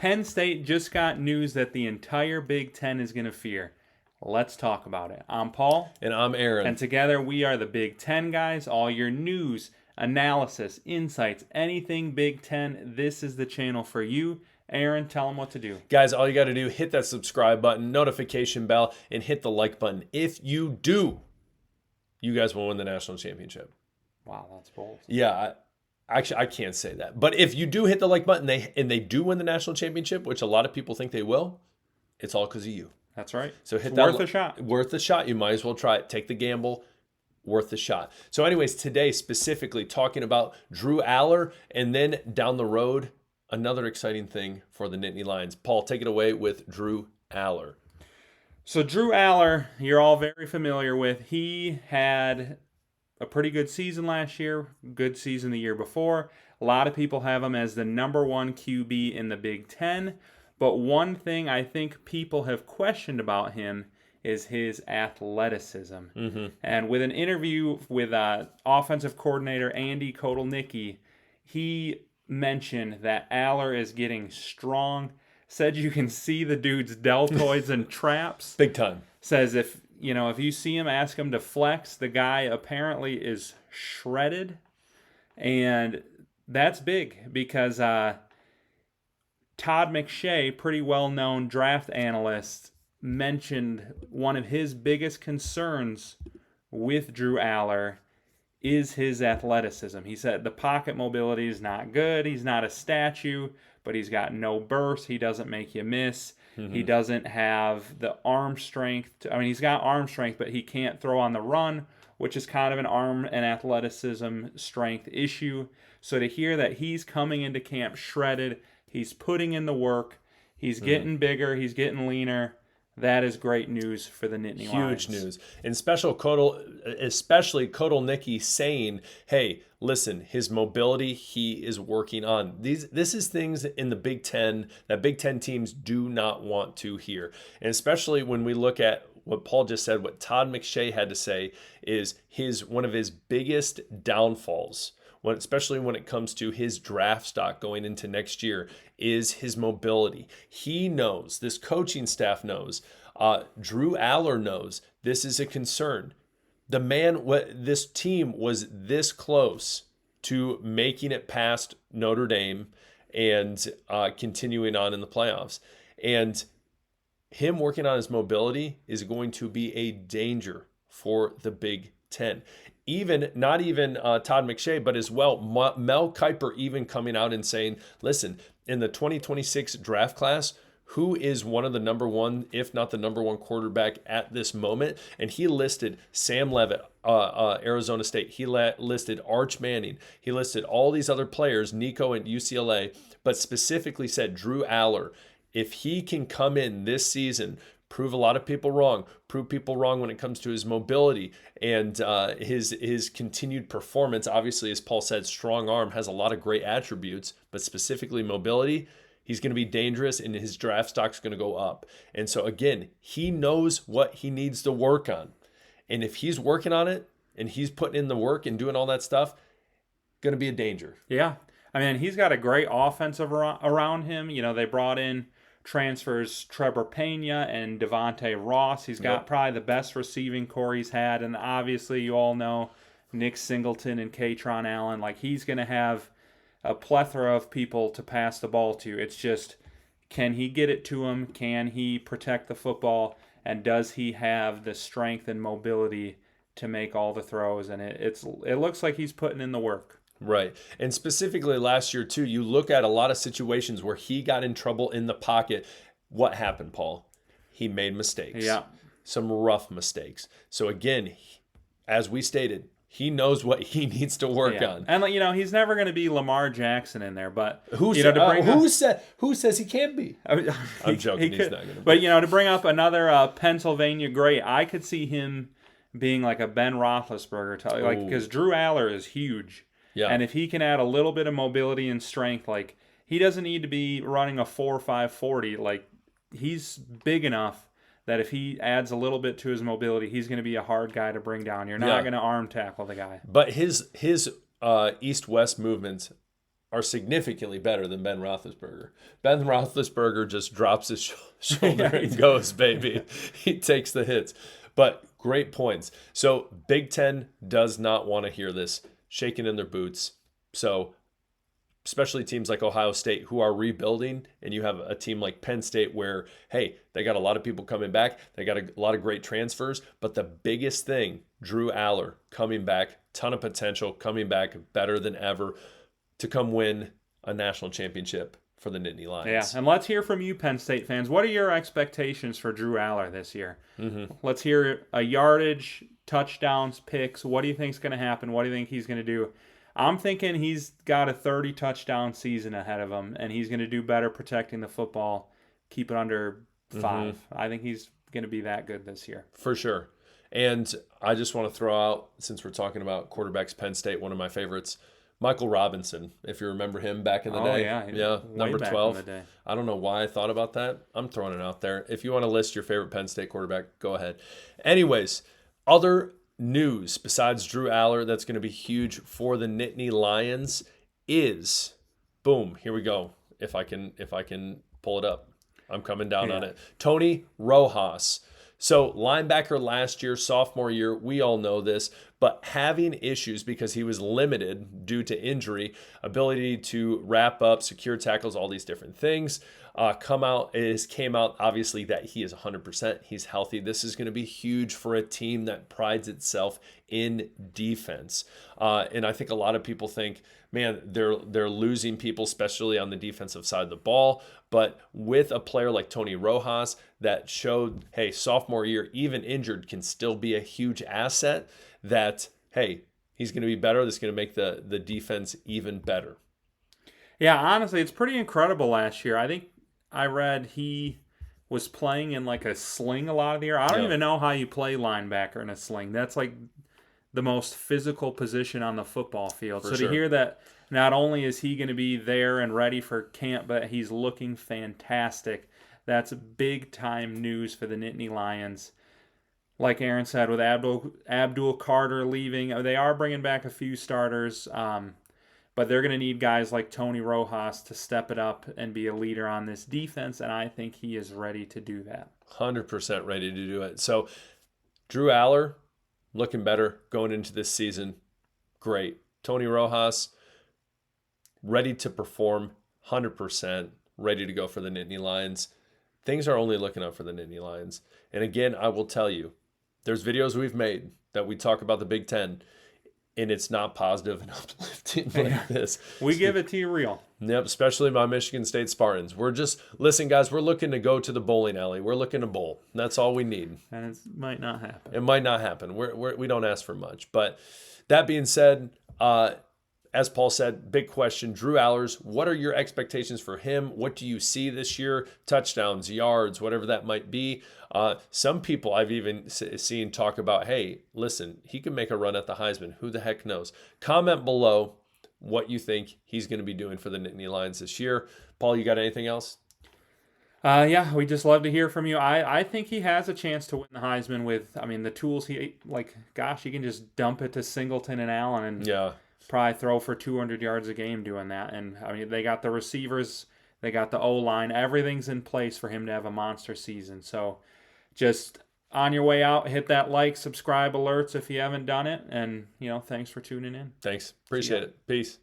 Penn State just got news that the entire Big Ten is going to fear. Let's talk about it. I'm Paul. And I'm Aaron. And together we are the Big Ten guys. All your news, analysis, insights, anything Big Ten, this is the channel for you. Aaron, tell them what to do. Guys, all you got to do, hit that subscribe button, notification bell, and hit the like button. If you do, you guys will win the national championship. Wow, that's bold. Yeah, actually, I can't say that. But if you do hit the like button and they do win the national championship, which a lot of people think they will, it's all because of you. That's right. So hit it's that. Worth a shot. Worth a shot. You might as well try it. Take the gamble. Worth the shot. So anyways, today specifically talking about Drew Allar, and then down the road, another exciting thing for the Nittany Lions. Paul, take it away with Drew Allar. So Drew Allar, you're all very familiar with. He had a pretty good season last year, good season the year before. A lot of people have him as the number one QB in the Big Ten. But one thing I think people have questioned about him is his athleticism. Mm-hmm. And with an interview with offensive coordinator Andy Kotelnicki, he mentioned that Allar is getting strong. Said you can see the dude's deltoids and traps. Big time. Says if you see him, ask him to flex. The guy apparently is shredded. And that's big because Todd McShay, pretty well-known draft analyst, mentioned one of his biggest concerns with Drew Allar is his athleticism. He said the pocket mobility is not good. He's not a statue, but he's got no burst. He doesn't make you miss. Mm-hmm. He doesn't have the arm strength. He's got arm strength, but he can't throw on the run, which is kind of an arm and athleticism strength issue. So to hear that he's coming into camp shredded, he's putting in the work, he's getting bigger, he's getting leaner, that is great news for the Nittany Lions. Huge news. And especially Kotelnicki saying, hey, listen, his mobility, he is working on. This is things in the Big Ten that Big Ten teams do not want to hear. And especially when we look at what Paul just said, what Todd McShay had to say is one of his biggest downfalls, especially when it comes to his draft stock going into next year, is his mobility. He knows, this coaching staff knows, Drew Allar knows this is a concern. This team was this close to making it past Notre Dame and continuing on in the playoffs. And him working on his mobility is going to be a danger for the Big Ten. Not even Todd McShay, but as well, Mel Kiper even coming out and saying, listen, in the 2026 draft class, who is one of the number one, if not the number one quarterback at this moment? And he listed Sam Leavitt, Arizona State. He listed Arch Manning. He listed all these other players, Nico at UCLA, but specifically said Drew Allar. If he can come in this season, prove a lot of people wrong, prove people wrong when it comes to his mobility and his continued performance. Obviously, as Paul said, strong arm has a lot of great attributes, but specifically mobility, he's going to be dangerous and his draft stock's going to go up. And so again, he knows what he needs to work on. And if he's working on it and he's putting in the work and doing all that stuff, going to be a danger. Yeah. He's got a great offensive around him. They brought in transfers Trevor Pena and Devontae Ross. He's got probably the best receiving core he's had. And obviously, you all know Nick Singleton and Katron Allen. He's going to have a plethora of people to pass the ball to. It's just, can he get it to him? Can he protect the football? And does he have the strength and mobility to make all the throws? And it looks like he's putting in the work. Right. And specifically last year, too, you look at a lot of situations where he got in trouble in the pocket. What happened, Paul? He made mistakes. Yeah. Some rough mistakes. So, again, as we stated, he knows what he needs to work on. And, he's never going to be Lamar Jackson in there. But who says he can't be? I'm joking. He's not going to be. But, to bring up another Pennsylvania great, I could see him being like a Ben Roethlisberger. Because Drew Allar is huge. Yeah. And if he can add a little bit of mobility and strength, he doesn't need to be running a 4.5 40. He's big enough that if he adds a little bit to his mobility, he's going to be a hard guy to bring down. You're not going to arm tackle the guy. But his east-west movements are significantly better than Ben Roethlisberger. Ben Roethlisberger just drops his shoulder and goes, baby. He takes the hits. But great points. So Big Ten does not want to hear this, shaking in their boots. So especially teams like Ohio State who are rebuilding, and you have a team like Penn State where, hey, they got a lot of people coming back. They got a lot of great transfers. But the biggest thing, Drew Allar coming back, ton of potential, coming back better than ever to come win a national championship for the Nittany Lions. Yeah, and let's hear from you, Penn State fans. What are your expectations for Drew Allar this year? Mm-hmm. Let's hear a yardage, touchdowns, picks. What do you think is going to happen? What do you think he's going to do? I'm thinking he's got a 30-touchdown season ahead of him, and he's going to do better protecting the football, keep it under 5. Mm-hmm. I think he's going to be that good this year. For sure. And I just want to throw out, since we're talking about quarterbacks, Penn State, one of my favorites, Michael Robinson, if you remember him back in the day. Yeah, number 12. I don't know why I thought about that. I'm throwing it out there. If you want to list your favorite Penn State quarterback, go ahead. Anyways, other news besides Drew Allar that's going to be huge for the Nittany Lions is, boom, here we go. If I can pull it up. I'm coming down on it. Tony Rojas. So linebacker last year, sophomore year, we all know this, but having issues because he was limited due to injury, ability to wrap up, secure tackles, all these different things. Came out obviously that he is 100%. He's healthy. This is going to be huge for a team that prides itself in defense. And I think a lot of people think, man, they're losing people, especially on the defensive side of the ball. But with a player like Tony Rojas that showed, hey, sophomore year, even injured, can still be a huge asset, that, hey, he's going to be better. That's going to make the defense even better. Yeah, honestly, it's pretty incredible last year. I think I read he was playing in like a sling a lot of the year. I don't even know how you play linebacker in a sling. That's like the most physical position on the football field. To hear that not only is he going to be there and ready for camp, but he's looking fantastic, that's big time news for the Nittany Lions. Like Aaron said, with Abdul Carter leaving, they are bringing back a few starters, but they're going to need guys like Tony Rojas to step it up and be a leader on this defense, and I think he is ready to do that. 100% ready to do it. So Drew Allar, looking better going into this season. Great. Tony Rojas, ready to perform, 100%, ready to go for the Nittany Lions. Things are only looking up for the Nittany Lions. And again, I will tell you, there's videos we've made that we talk about the Big Ten, and it's not positive and uplifting like this. We give it to you real. Yep, especially my Michigan State Spartans. Listen, guys, we're looking to go to the bowling alley. We're looking to bowl. That's all we need. And it might not happen. It might not happen. We don't ask for much. But that being said, as Paul said, big question, Drew Allars, what are your expectations for him? What do you see this year? Touchdowns, yards, whatever that might be. Some people I've even seen talk about, hey, listen, he can make a run at the Heisman. Who the heck knows? Comment below what you think he's going to be doing for the Nittany Lions this year. Paul, you got anything else? Yeah, we just love to hear from you. I think he has a chance to win the Heisman with, the tools he can just dump it to Singleton and Allen and probably throw for 200 yards a game doing that. And, they got the receivers, they got the O-line. Everything's in place for him to have a monster season. So just on your way out, hit that like, subscribe, alerts if you haven't done it. And, thanks for tuning in. Thanks. Appreciate it. Peace.